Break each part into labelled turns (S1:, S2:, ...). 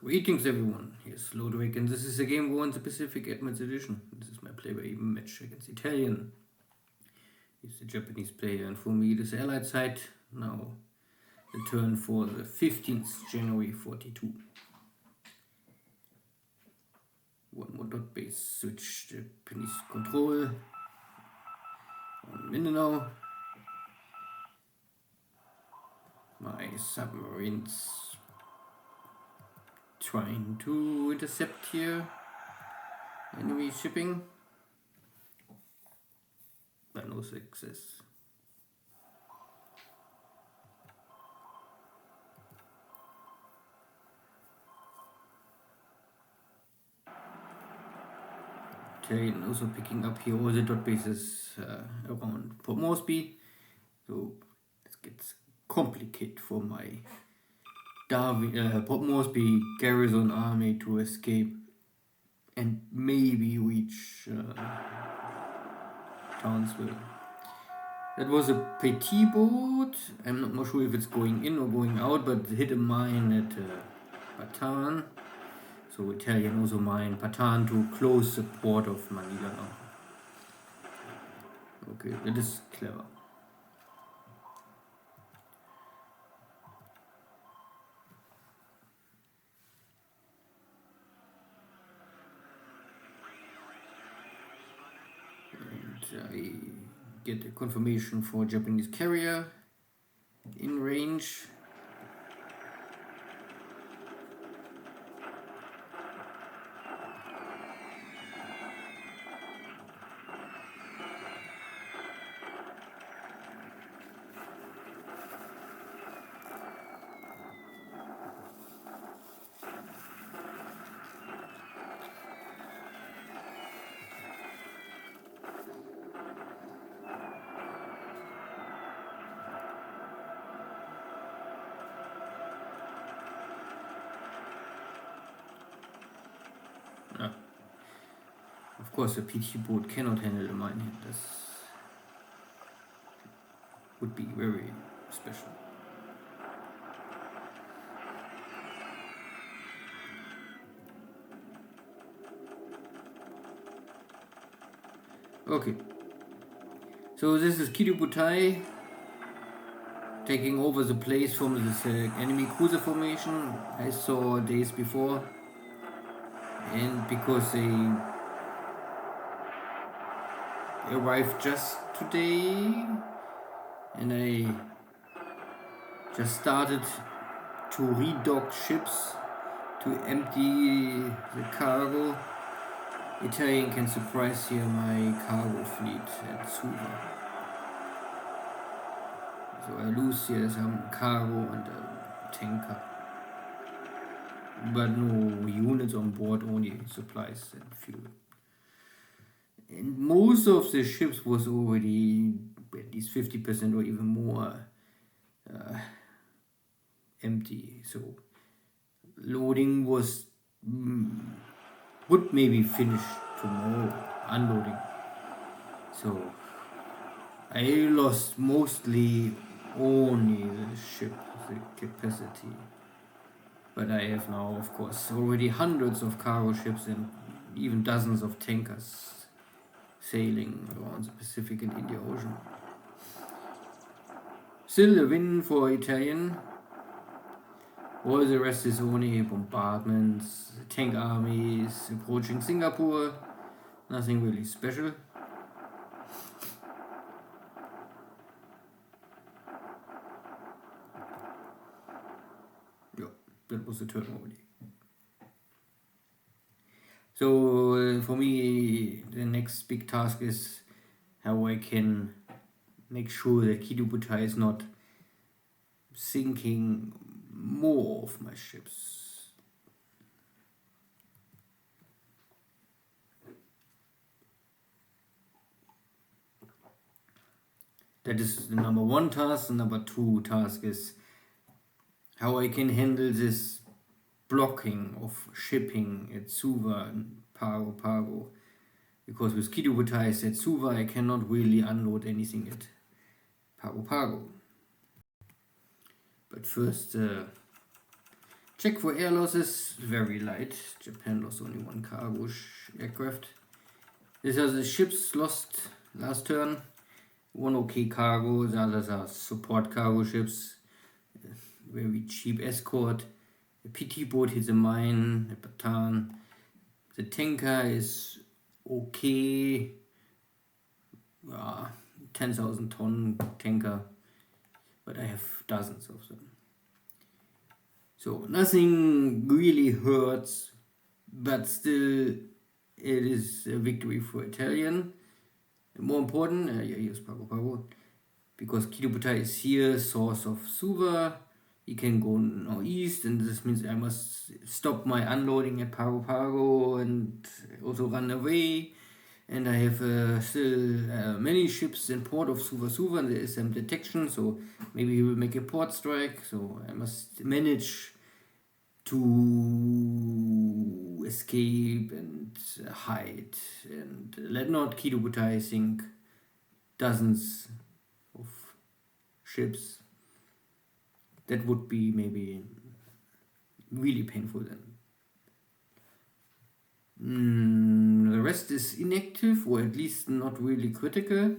S1: Greetings everyone, here's Lodrik and this is a Game War in the Pacific Admins Edition. This is my play-by-even match against Italien. He's a Japanese player and for me it is Allied side. Now the turn for the 15th January 42. One more dot base, switch Japanese control on Mindanao. My submarines trying to intercept here enemy shipping, but no success. Italien also picking up here all the dot bases around Port Moresby, so this gets complicated for my Port Moresby garrison army to escape and maybe reach Townsville. That was a petit boat. I'm not sure if it's going in or going out, but hit a mine at Bataan. So Italian also mine Bataan to close the port of Manila now. Okay, that is clever. I get a confirmation for Japanese carrier in range. Of course, a PT boat cannot handle a mine hit. This would be very special. Okay, so this is Kidobutai taking over the place from this enemy cruiser formation I saw days before, and because they arrived just today and I just started to redock ships to empty the cargo. Italian can surprise here my cargo fleet at Suva. So I lose here some cargo and a tanker, but no units on board, only supplies and fuel. And most of the ships was already at least 50% or even more empty. So loading was would maybe finish tomorrow, unloading. So I lost mostly only the ship, the capacity. But I have now, of course, already hundreds of cargo ships and even dozens of tankers sailing around the Pacific and Indian Ocean. Still a win for Italian. All the rest is only bombardments, tank armies approaching Singapore. Nothing really special. Yeah, that was the turn already. So for me, the next big task is how I can make sure that Kidobutai is not sinking more of my ships. That is the number one task. The number two task is how I can handle this blocking of shipping at Suva and Pago. Because with Kidobutai at Suva I cannot really unload anything at Pago. But first Check for air losses, very light. Japan lost only one cargo aircraft. These are the ships lost last turn. One okay cargo, the others are support cargo ships. Very cheap escort. The PT boat hits a mine, a Bataan. The tanker is okay. 10,000 ton tanker, but I have dozens of them. So nothing really hurts, but still it is a victory for Italian. More important, here's Pago, because Kidobutai is here, source of Suva. He can go now east, and this means I must stop my unloading at Pago and also run away. And I have still many ships in port of Suva, and there is some detection, so maybe he will make a port strike. So I must manage to escape and hide, and let not Kidobutai sink dozens of ships. That would be maybe really painful then. The rest is inactive, or at least not really critical.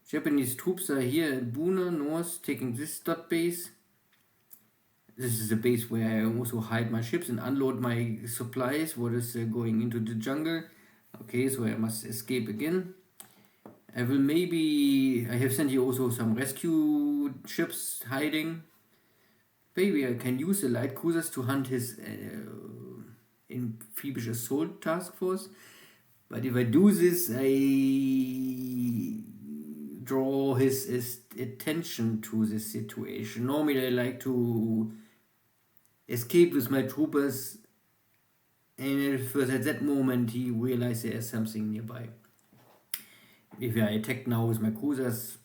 S1: Japanese troops are here at Buna North, taking this dot base. This is a base where I also hide my ships and unload my supplies, what is going into the jungle. Okay, so I must escape again. I have sent here also some rescue ships hiding. Maybe I can use the light cruisers to hunt his amphibious assault task force. But if I do this, I draw his attention to the situation. Normally I like to escape with my troopers, and if at that moment he realizes there's something nearby. If I attack now with my cruisers,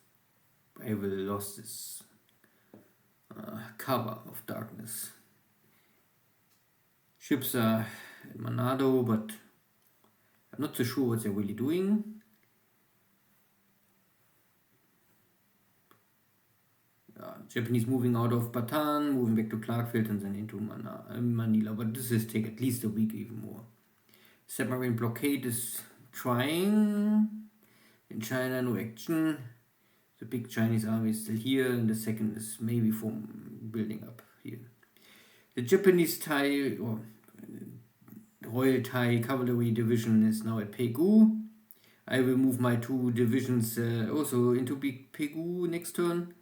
S1: I will lose this cover of darkness. Ships are at Manado, but I'm not so sure what they're really doing. Japanese moving out of Bataan, moving back to Clarkfield, and then into Manila. But this will take at least a week, even more. Submarine blockade is trying. In China, no action. The big Chinese army is still here, and the second is maybe building up here. The Japanese Thai, or Royal Thai Cavalry Division is now at Pegu. I will move my two divisions also into Pegu next turn.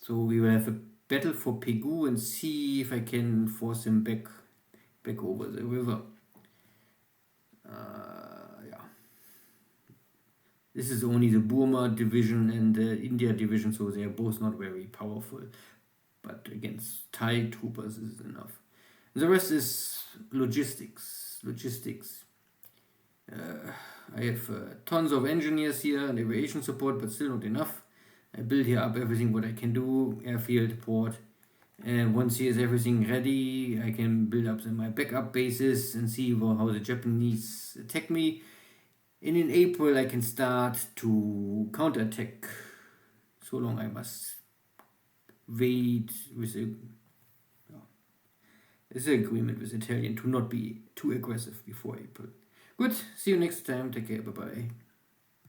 S1: So we will have a battle for Pegu and see if I can force him back over the river. This is only the Burma division and the India division, so they are both not very powerful. But against Thai troopers is enough. The rest is logistics. I have tons of engineers here and aviation support, but still not enough. I build here up everything what I can do, airfield, port. And once here is everything ready, I can build up my backup bases and see how the Japanese attack me. And in April I can start to counterattack. So long I must wait with it's an agreement with Italian to not be too aggressive before April. Good, see you next time, take care, bye bye.